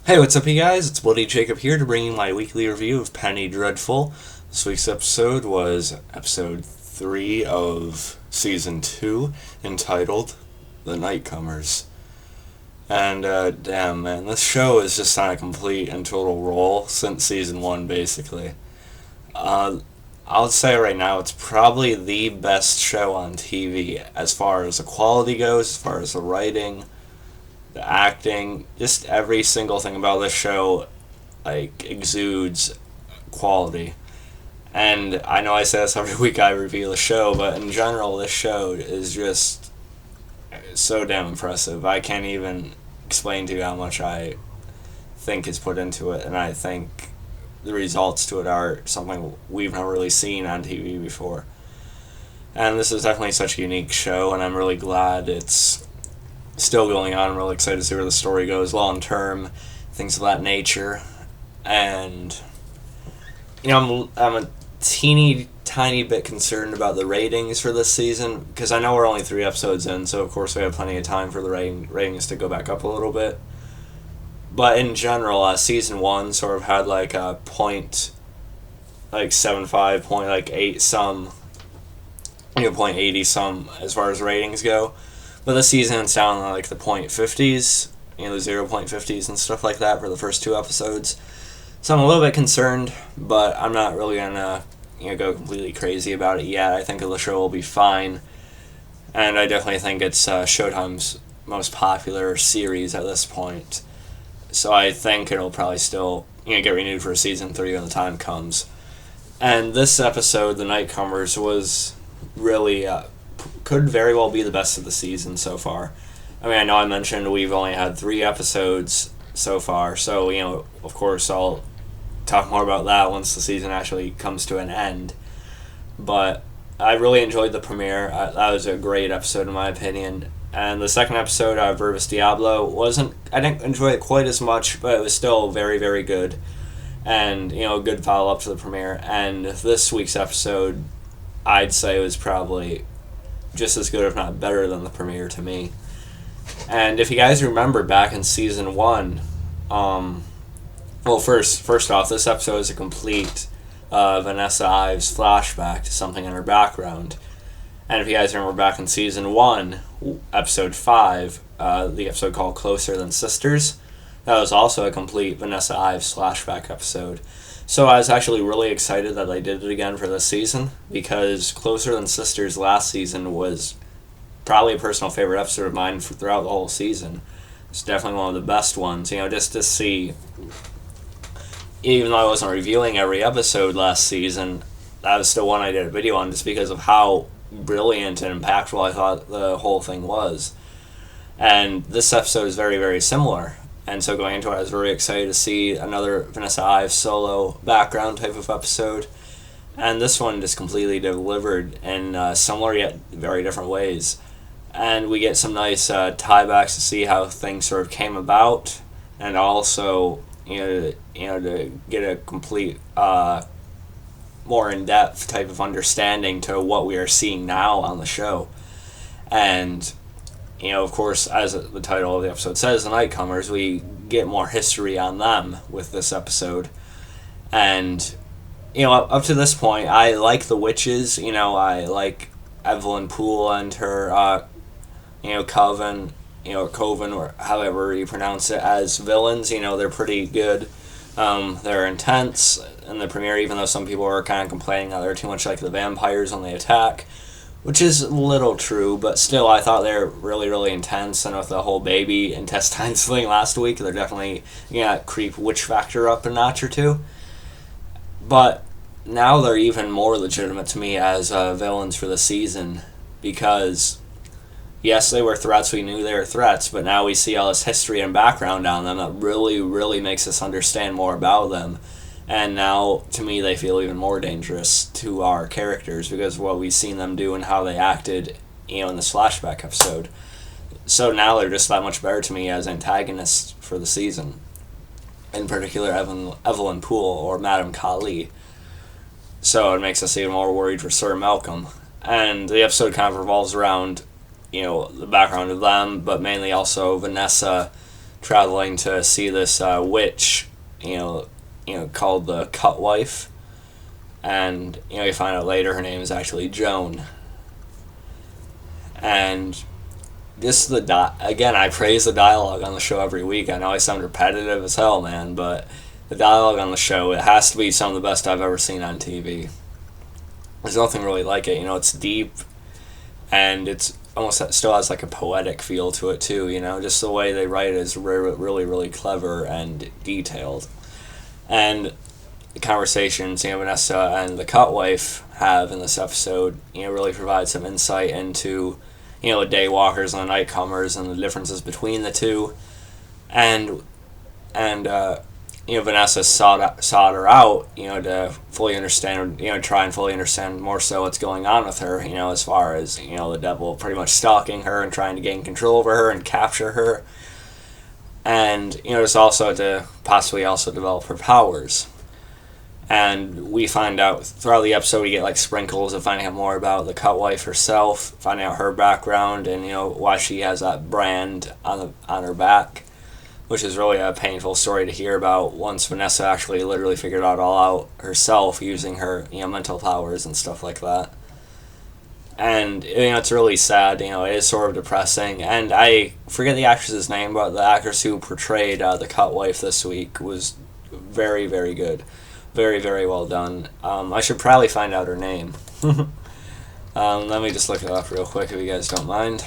Hey, what's up, you guys? It's Bloody Jacob here to bring you my weekly review of Penny Dreadful. This week's episode was episode 3 of season 2, entitled The Nightcomers. And, damn, man, this show is just on a complete and total roll since season 1, basically. Uh, I'll say right now it's probably the best show on TV as far as the quality goes, as far as the writing, the acting, just every single thing about this show, like, exudes quality. And I know I say this every week I review the show, but in general, this show is just so damn impressive. I can't even explain to you how much I think is put into it, and I think the results to it are something we've never really seen on TV before. And this is definitely such a unique show, and I'm really glad it's still going on. I'm really excited to see where the story goes long term, things of that nature. And, I'm a teeny tiny bit concerned about the ratings for this season, because I know we're only 3 episodes in, so of course we have plenty of time for the ratings to go back up a little bit. But in general, season 1 sort of had like a point, like 75, point like 8 some, point 80 some as far as ratings go. But this season it's down to like the point 50s, the 0.50s and stuff like that for the first 2 episodes. So I'm a little bit concerned, but I'm not really gonna go completely crazy about it yet. I think the show will be fine, and I definitely think it's Showtime's most popular series at this point. So I think it'll probably still get renewed for season 3 when the time comes. And this episode, The Nightcomers, was really could very well be the best of the season so far. I mean, I know I mentioned we've only had 3 episodes so far, so of course I'll talk more about that once the season actually comes to an end. But I really enjoyed the premiere. That was a great episode in my opinion. And the second episode, Verbis Diablo, I didn't enjoy it quite as much, but it was still very, very good. And, a good follow-up to the premiere. And this week's episode, I'd say was probably just as good, if not better, than the premiere to me. And if you guys remember back in season 1, first off, this episode is a complete Vanessa Ives flashback to something in her background. And if you guys remember back in season 1, episode 5, the episode called Closer Than Sisters, that was also a complete Vanessa Ives flashback episode. So I was actually really excited that they did it again for this season, because Closer Than Sisters last season was probably a personal favorite episode of mine throughout the whole season. It's definitely one of the best ones, just to see, even though I wasn't reviewing every episode last season, that was still one I did a video on just because of how brilliant and impactful I thought the whole thing was. And this episode is very, very similar. And so going into it, I was very excited to see another Vanessa Ives solo background type of episode. And this one just completely delivered in similar yet very different ways. And we get some nice tiebacks to see how things sort of came about, and also to get a complete more in-depth type of understanding to what we are seeing now on the show. And of course, as the title of the episode says, The Nightcomers, we get more history on them with this episode. And up to this point, I like the witches. I like Evelyn Poole and her coven, coven, or however you pronounce it, as villains. They're pretty good. They're intense in the premiere, even though some people are kind of complaining that they're too much like the vampires when they attack, which is a little true, but still I thought they're really, really intense. And with the whole baby intestines thing last week, they're definitely creep witch factor up a notch or two. But now they're even more legitimate to me as villains for the season, because yes, they were threats, we knew they were threats, but now we see all this history and background on them that really, really makes us understand more about them. And now, to me, they feel even more dangerous to our characters because of what we've seen them do and how they acted, in this flashback episode. So now they're just that much better to me as antagonists for the season. In particular, Evelyn Poole, or Madame Kali. So it makes us even more worried for Sir Malcolm. And the episode kind of revolves around, the background of them, but mainly also Vanessa traveling to see this witch, called the Cut Wife, and you find out later her name is actually Joan. And again, I praise the dialogue on the show every week. I know I sound repetitive as hell, man, but the dialogue on the show, it has to be some of the best I've ever seen on TV. There's nothing really like it. It's deep, and it's almost still has like a poetic feel to it too. Just the way they write it is really, really clever and detailed. And the conversations Vanessa and the Cut Wife have in this episode, really provide some insight into the daywalkers and the nightcomers and the differences between the two. And Vanessa sought her out, to fully understand, try and fully understand more so what's going on with her, as far as, the devil pretty much stalking her and trying to gain control over her and capture her. And, just also to possibly also develop her powers. And we find out throughout the episode, we get like sprinkles of finding out more about the Cut Wife herself, finding out her background, and why she has that brand on her back, which is really a painful story to hear about once Vanessa actually literally figured it all out herself using her mental powers and stuff like that. And it's really sad. It is sort of depressing, and I forget the actress's name, but the actress who portrayed the Cut Wife this week was very, very good. Very, very well done. I should probably find out her name. Let me just look it up real quick if you guys don't mind.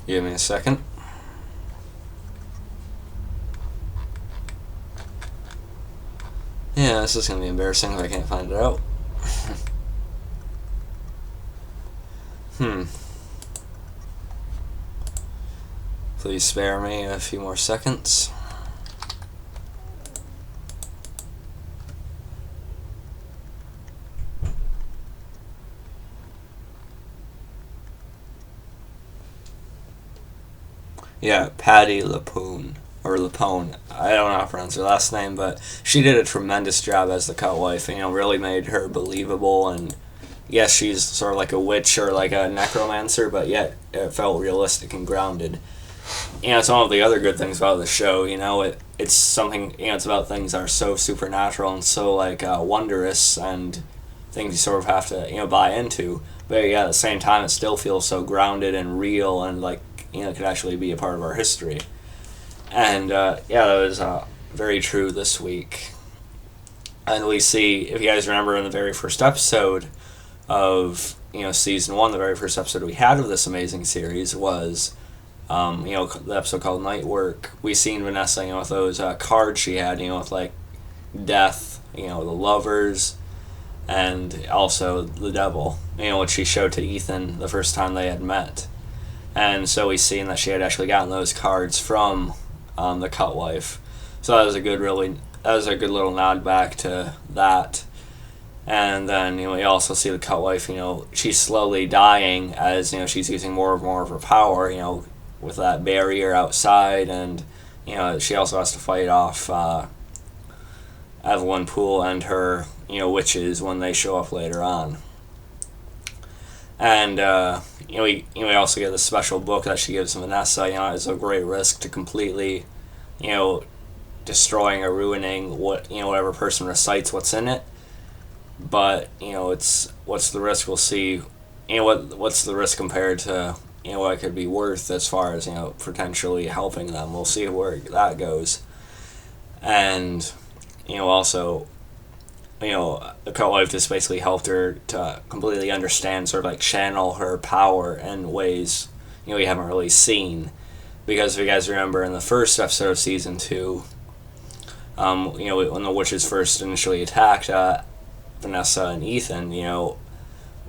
Give me a second. Yeah, this is going to be embarrassing if I can't find it out. Please spare me a few more seconds. Yeah, Patti LuPone, or LuPone. I don't know how to pronounce her last name, but she did a tremendous job as the Cut Wife. Really made her believable. And yes, she's sort of like a witch or like a necromancer, but yet it felt realistic and grounded. It's one of the other good things about the show. It's something. It's about things that are so supernatural and so like wondrous and things you sort of have to buy into. But yeah, at the same time, it still feels so grounded and real and like could actually be a part of our history. And that was very true this week. And we see, if you guys remember, in the very first episode of season 1, the very first episode we had of this amazing series was the episode called Night Work. We seen Vanessa, with those cards she had, with like death, the lovers, and also the devil, which she showed to Ethan the first time they had met. And so we seen that she had actually gotten those cards from the Cut Wife. So that was a good little nod back to that. And then we also see the Cut Wife. She's slowly dying as she's using more and more of her power. With that barrier outside, and she also has to fight off Evelyn Poole and her witches when they show up later on. And we also get this special book that she gives Vanessa. It's a great risk to completely destroying or ruining whatever person recites what's in it. But what's the risk? We'll see. What's the risk compared to what it could be worth as far as potentially helping them. We'll see where that goes. And also the Cut Wife just basically helped her to completely understand, sort of like channel her power in ways we haven't really seen. Because if you guys remember in the first episode of season 2, when the witches first initially attacked Vanessa and Ethan,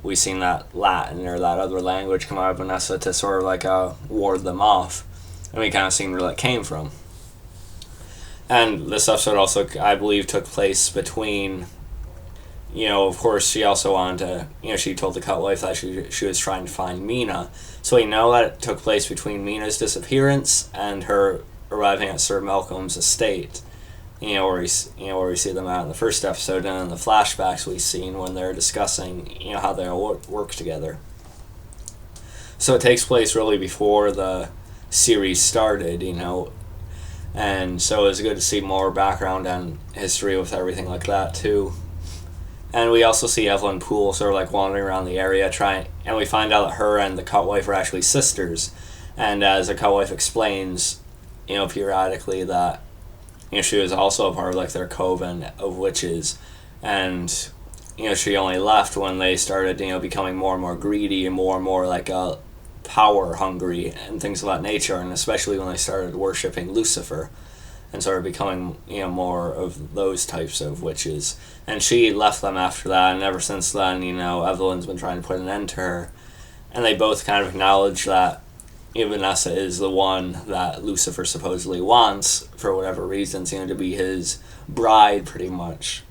we seen that Latin or that other language come out of Vanessa to sort of like ward them off, and we kind of seen where that came from. And this episode also, I believe, took place between, of course, she also wanted to, she told the Cut Wife that she was trying to find Mina, so we know that it took place between Mina's disappearance and her arriving at Sir Malcolm's estate. Where we see them out in the first episode, and in the flashbacks we've seen when they're discussing, how they'll work together. So it takes place really before the series started, and so it was good to see more background and history with everything like that too. And we also see Evelyn Poole sort of like wandering around the area and we find out that her and the Cutwife are actually sisters. And as the Cutwife explains, periodically that she was also a part of like their coven of witches, and she only left when they started becoming more and more greedy and more like power hungry and things of that nature, and especially when they started worshiping Lucifer and started becoming more of those types of witches. And she left them after that, and ever since then Evelyn's been trying to put an end to her, and they both kind of acknowledge that Vanessa is the one that Lucifer supposedly wants for whatever reasons, to be his bride pretty much.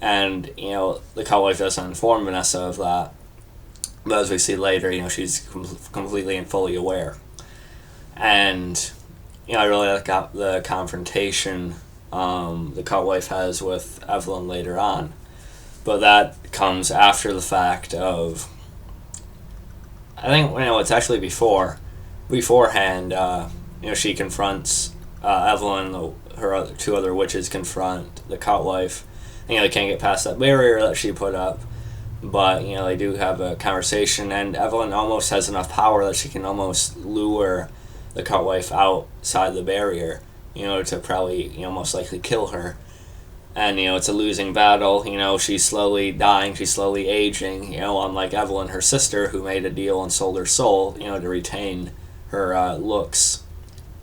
And the Cutwife doesn't inform Vanessa of that, but as we see later, she's completely and fully aware. And I really like the confrontation the Cutwife has with Evelyn later on, but that comes after the fact of, I think it's actually beforehand. She confronts Evelyn. Her two other witches confront the Cutwife. They can't get past that barrier that she put up, but they do have a conversation, and Evelyn almost has enough power that she can almost lure the Cutwife outside the barrier, to probably most likely kill her. And it's a losing battle. She's slowly dying, she's slowly aging. Unlike Evelyn, her sister, who made a deal and sold her soul, to retain her looks.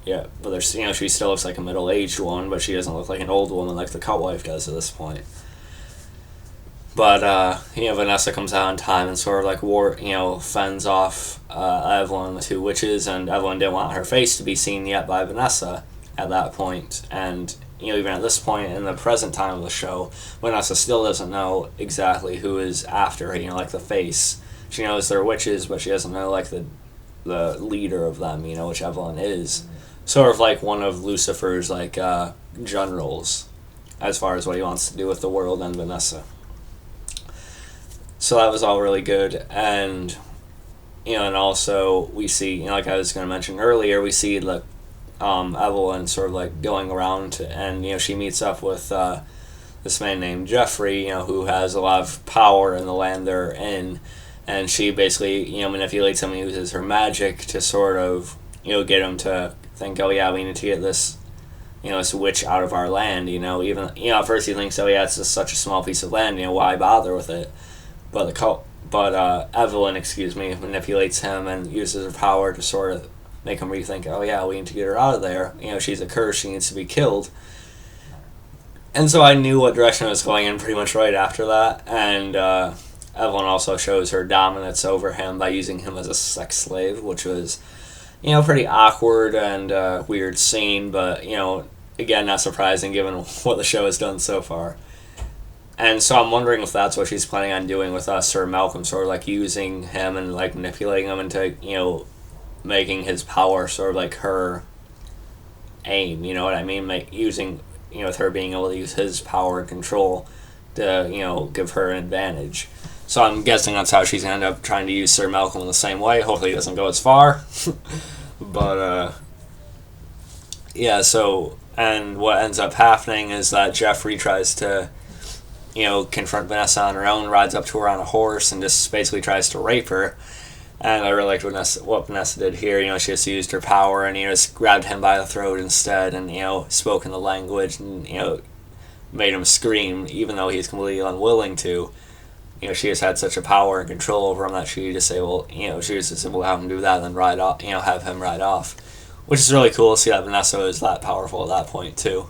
Yeah, but there's she still looks like a middle-aged one, but she doesn't look like an old woman like the Cutwife does at this point. But Vanessa comes out in time and sort of like fends off Evelyn, the two witches, and Evelyn didn't want her face to be seen yet by Vanessa at that point. And even at this point in the present time of the show, Vanessa still doesn't know exactly who is after her, like the face. She knows they're witches, but she doesn't know like the leader of them, which Evelyn is. Sort of like one of Lucifer's like generals, as far as what he wants to do with the world and Vanessa. So that was all really good. And and also we see, like I was going to mention earlier, we see like Evelyn sort of like going around, and she meets up with this man named Jeffrey, who has a lot of power in the land they're in, and she basically manipulates him and uses her magic to sort of get him to think, oh yeah, we need to get this this witch out of our land. Even at first he thinks, oh yeah, it's just such a small piece of land, why bother with it? But Evelyn, manipulates him and uses her power to sort of make him rethink, oh yeah, we need to get her out of there. She's a curse, she needs to be killed. And so I knew what direction I was going in pretty much right after that. And Evelyn also shows her dominance over him by using him as a sex slave, which was, pretty awkward and weird scene, but, again, not surprising given what the show has done so far. And so I'm wondering if that's what she's planning on doing with Sir Malcolm, sort of like using him and like manipulating him into, making his power sort of like her aim, you know what I mean? Using, with her being able to use his power and control to, give her an advantage. So I'm guessing that's how she's going to end up trying to use Sir Malcolm in the same way. Hopefully it doesn't go as far. But, yeah, so, and what ends up happening is that Jeffrey tries to, confront Vanessa on her own, rides up to her on a horse, and just basically tries to rape her. And I really liked what Vanessa did here. She just used her power and, just grabbed him by the throat instead and, spoke in the language and, made him scream, even though he's completely unwilling to. She just had such a power and control over him that she just able to have him do that and then ride off, have him ride off. Which is really cool to see that Vanessa is that powerful at that point, too.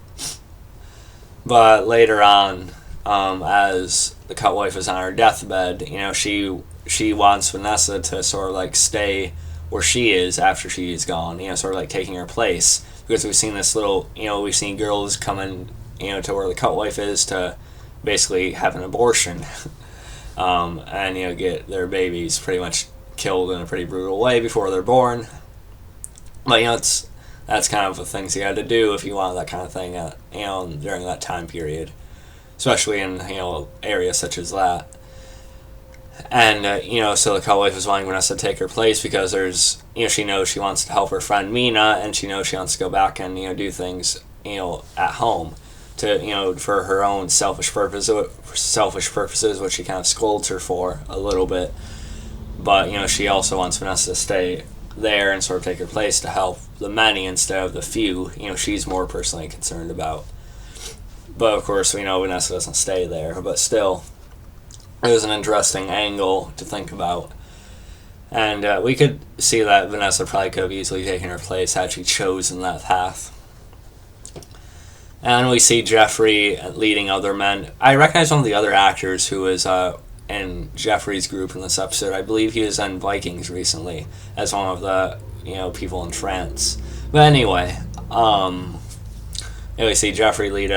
But later on, as the Cutwife is on her deathbed, she wants Vanessa to sort of like stay where she is after she's gone, sort of like taking her place. Because we've seen this little, we've seen girls coming, to where the Cutwife is to basically have an abortion. And, get their babies pretty much killed in a pretty brutal way before they're born. But, that's kind of the things you had to do if you wanted that kind of thing, during that time period. Especially in, areas such as that. And, so the cult wife is wanting Vanessa to take her place because there's, she knows she wants to help her friend Mina, and she knows she wants to go back and, do things, at home to, for her own selfish purposes, which she kind of scolds her for a little bit. But, she also wants Vanessa to stay there and sort of take her place to help the many instead of the few, she's more personally concerned about. But, of course, we know Vanessa doesn't stay there, but still, it was an interesting angle to think about. And we could see that Vanessa probably could have easily taken her place had she chosen that path. And we see Jeffrey leading other men. I recognize one of the other actors who is in Jeffrey's group in this episode. I believe he was in Vikings recently as one of the people in France. But anyway, we see Jeffrey lead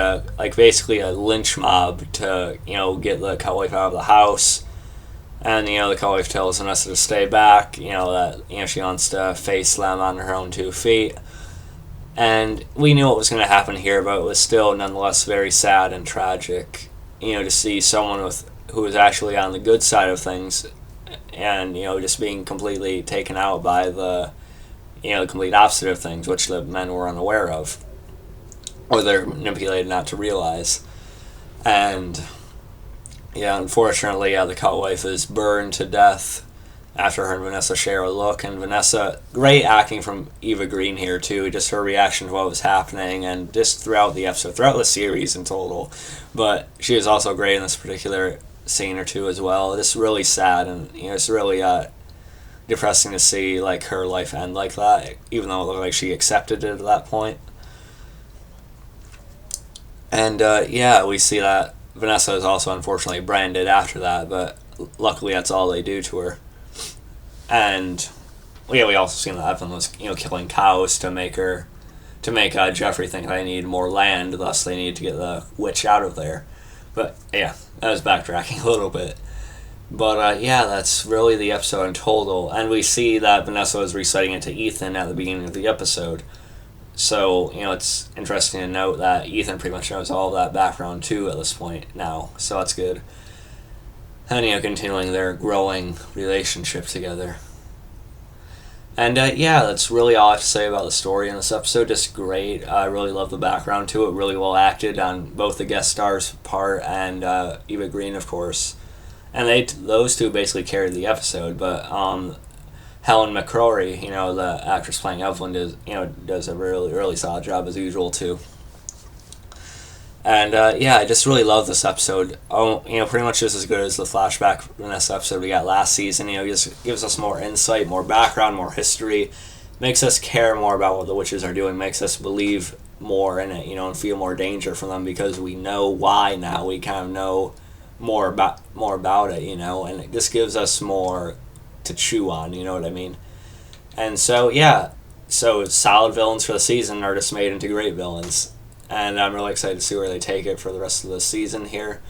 basically a lynch mob to get the cult wife out of the house. And the cult wife tells Vanessa to stay back. That she wants to face them on her own 2 feet. And we knew what was going to happen here, but it was still nonetheless very sad and tragic, to see someone who was actually on the good side of things and, just being completely taken out by the complete opposite of things, which the men were unaware of, or they're manipulated not to realize. And, unfortunately, the cult wife is burned to death after her and Vanessa share a look. And Vanessa, great acting from Eva Green here too, just her reaction to what was happening and just throughout the episode, throughout the series in total. But she was also great in this particular scene or two as well. It's really sad, and it's really depressing to see her life end like that, even though it looked like she accepted it at that point. And we see that Vanessa is also unfortunately branded after that, but luckily that's all they do to her. And we also seen that Evelyn was killing cows to make Jeffrey think they need more land, thus they need to get the witch out of there. But that was backtracking a little bit. But that's really the episode in total. And we see that Vanessa was reciting it to Ethan at the beginning of the episode. So, it's interesting to note that Ethan pretty much knows all of that background too at this point now. So that's good. And, continuing their growing relationship together. And, that's really all I have to say about the story in this episode. Just great. I really love the background to it. Really well acted on both the guest stars' part and Eva Green, of course. And those two basically carried the episode. But Helen McCrory, the actress playing Evelyn, does a really, really solid job as usual, too. And, I just really love this episode. Pretty much just as good as the flashback Vanessa episode we got last season. Just gives us more insight, more background, more history. Makes us care more about what the witches are doing. Makes us believe more in it, and feel more danger from them because we know why now. We kind of know more about it, and it just gives us more to chew on, you know what I mean? And so, so solid villains for the season are just made into great villains. And I'm really excited to see where they take it for the rest of the season here.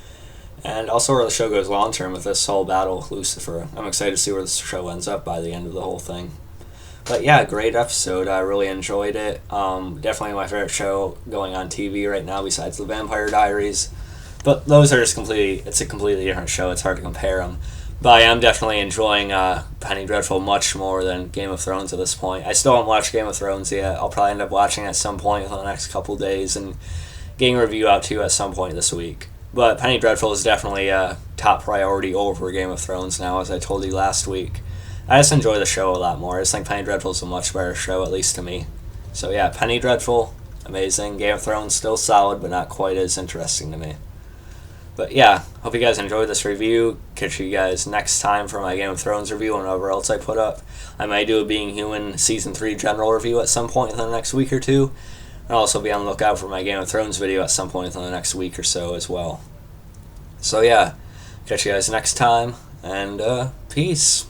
And also where the show goes long term with this whole battle with Lucifer. I'm excited to see where the show ends up by the end of the whole thing. But great episode. I really enjoyed it. Definitely my favorite show going on TV right now besides The Vampire Diaries. But those are just it's a completely different show. It's hard to compare them. But I am definitely enjoying Penny Dreadful much more than Game of Thrones at this point. I still haven't watched Game of Thrones yet. I'll probably end up watching it at some point in the next couple days and getting a review out to you at some point this week. But Penny Dreadful is definitely a top priority over Game of Thrones now, as I told you last week. I just enjoy the show a lot more. I just think Penny Dreadful is a much better show, at least to me. So Penny Dreadful, amazing. Game of Thrones, still solid, but not quite as interesting to me. But hope you guys enjoyed this review. Catch you guys next time for my Game of Thrones review and whatever else I put up. I might do a Being Human Season 3 general review at some point in the next week or two. I'll also be on the lookout for my Game of Thrones video at some point in the next week or so as well. So catch you guys next time, and peace.